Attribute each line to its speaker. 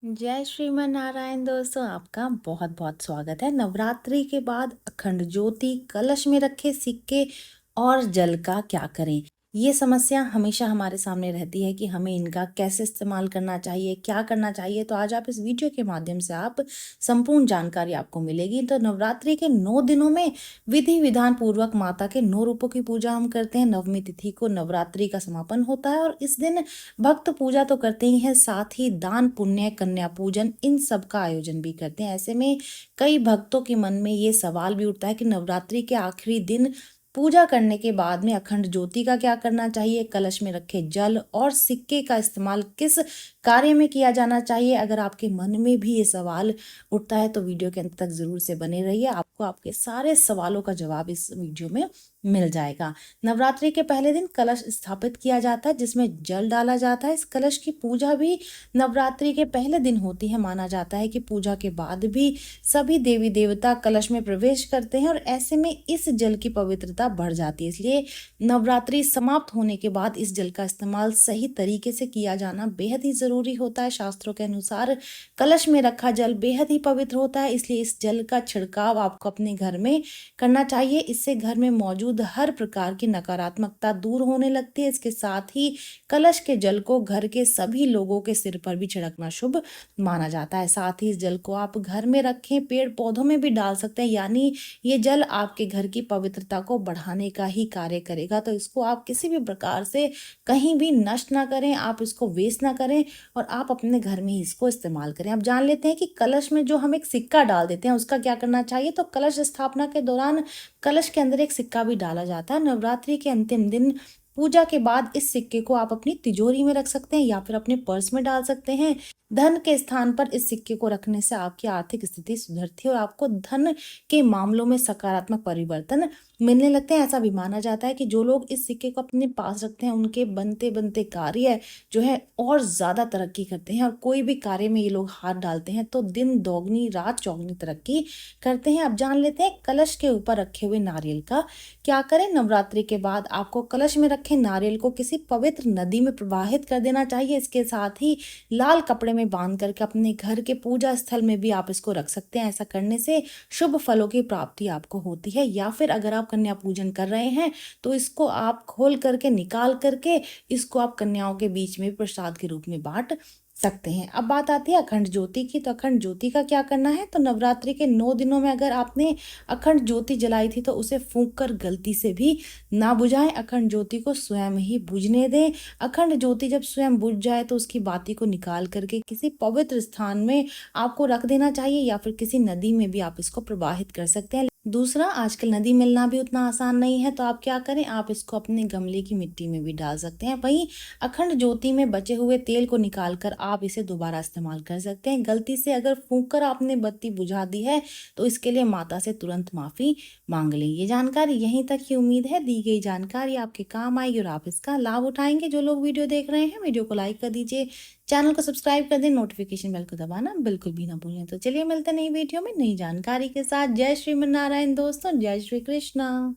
Speaker 1: जय श्रीमन नारायण दोस्तों, आपका बहुत बहुत स्वागत है। नवरात्रि के बाद अखंड ज्योति, कलश में रखे सिक्के और जल का क्या करें? ये समस्या हमेशा हमारे सामने रहती है कि हमें इनका कैसे इस्तेमाल करना चाहिए, क्या करना चाहिए। तो आज आप इस वीडियो के माध्यम से आप संपूर्ण जानकारी आपको मिलेगी। तो नवरात्रि के 9 दिनों में विधि विधान पूर्वक माता के 9 रूपों की पूजा हम करते हैं। नवमी तिथि को नवरात्रि का समापन होता है और इस दिन भक्त पूजा तो करते ही हैं, साथ ही दान पुण्य, कन्या पूजन, इन सब का आयोजन भी करते हैं। ऐसे में कई भक्तों के मन में ये सवाल भी उठता है कि नवरात्रि के आखिरी दिन पूजा करने के बाद में अखंड ज्योति का क्या करना चाहिए, कलश में रखे जल और सिक्के का इस्तेमाल किस कार्य में किया जाना चाहिए। अगर आपके मन में भी ये सवाल उठता है तो वीडियो के अंत तक जरूर से बने रहिए, आपको आपके सारे सवालों का जवाब इस वीडियो में मिल जाएगा। नवरात्रि के पहले दिन कलश स्थापित किया जाता है जिसमें जल डाला जाता है। इस कलश की पूजा भी नवरात्रि के पहले दिन होती है। माना जाता है कि पूजा के बाद भी सभी देवी देवता कलश में प्रवेश करते हैं और ऐसे में इस जल की पवित्रता बढ़ जाती है। इसलिए नवरात्रि समाप्त होने के बाद इस जल का इस्तेमाल सही तरीके से किया जाना बेहद ही जरूरी होता है। शास्त्रों के अनुसार कलश में रखा जल बेहद ही पवित्र होता है, इसलिए इस जल का छिड़काव आपको अपने घर में करना चाहिए। इससे घर में मौजूद हर प्रकार की नकारात्मकता दूर होने लगती है। इसके साथ ही कलश के जल को घर के सभी लोगों के सिर पर भी छिड़कना शुभ माना जाता है। साथ ही इस जल को आप घर में रखें, पेड़ पौधों में भी डाल सकते हैं, यानी ये जल आपके घर की पवित्रता को बढ़ाने का ही कार्य करेगा। तो इसको आप किसी भी प्रकार से कहीं भी नष्ट ना करें, आप इसको वेस्ट ना करें और आप अपने घर में ही इसको इस्तेमाल करें। अब जान लेते हैं कि कलश में जो हम एक सिक्का डाल देते हैं उसका क्या करना चाहिए। तो कलश स्थापना के दौरान कलश के अंदर एक सिक्का भी डाला जाता है। नवरात्रि के अंतिम दिन पूजा के बाद इस सिक्के को आप अपनी तिजोरी में रख सकते हैं या फिर अपने पर्स में डाल सकते हैं। धन के स्थान पर इस सिक्के को रखने से आपकी आर्थिक स्थिति सुधरती है और आपको धन के मामलों में सकारात्मक परिवर्तन मिलने लगते हैं। ऐसा भी माना जाता है कि जो लोग इस सिक्के को अपने पास रखते हैं उनके बनते बनते कार्य जो है और ज्यादा तरक्की करते हैं और कोई भी कार्य में ये लोग हाथ डालते हैं तो दिन दोगुनी रात चौगुनी तरक्की करते हैं। अब जान लेते हैं कलश के ऊपर रखे हुए नारियल का क्या करें। नवरात्रि के बाद आपको कलश में रखे नारियल को किसी पवित्र नदी में प्रवाहित कर देना चाहिए। इसके साथ ही लाल कपड़े में बांध करके अपने घर के पूजा स्थल में भी आप इसको रख सकते हैं। ऐसा करने से शुभ फलों की प्राप्ति आपको होती है। या फिर अगर आप कन्या पूजन कर रहे हैं तो इसको आप खोल करके निकाल करके इसको आप कन्याओं के बीच में प्रसाद के रूप में बांट सकते हैं। अब बात आती है अखंड ज्योति की। तो अखंड ज्योति का क्या करना है। तो नवरात्रि के 9 दिनों में अगर आपने अखंड ज्योति जलाई थी तो उसे फूंक कर गलती से भी ना बुझाएं। अखंड ज्योति को स्वयं ही बुझने दें। अखंड ज्योति जब स्वयं बुझ जाए तो उसकी बाती को निकाल करके किसी पवित्र स्थान में आपको रख देना चाहिए या फिर किसी नदी में भी आप इसको प्रवाहित कर सकते हैं। दूसरा, आजकल नदी मिलना भी उतना आसान नहीं है तो आप क्या करें, आप इसको अपने गमले की मिट्टी में भी डाल सकते हैं। वहीं अखंड ज्योति में बचे हुए तेल को निकाल कर आप इसे दोबारा इस्तेमाल कर सकते हैं। गलती से अगर फूंक कर आपने बत्ती बुझा दी है तो इसके लिए माता से तुरंत माफी मांग लें। ये जानकारी यहीं तक ही। उम्मीद है दी गई जानकारी आपके काम आएगी और आप इसका लाभ उठाएंगे। जो लोग वीडियो देख रहे हैं वीडियो को लाइक कर दीजिए, चैनल को सब्सक्राइब कर दें, नोटिफिकेशन बेल को दबाना बिल्कुल भी ना भूलें। तो चलिए मिलते हैं नई वीडियो में नई जानकारी के साथ। जय श्रीमन नारायण दोस्तों, जय श्री कृष्णा।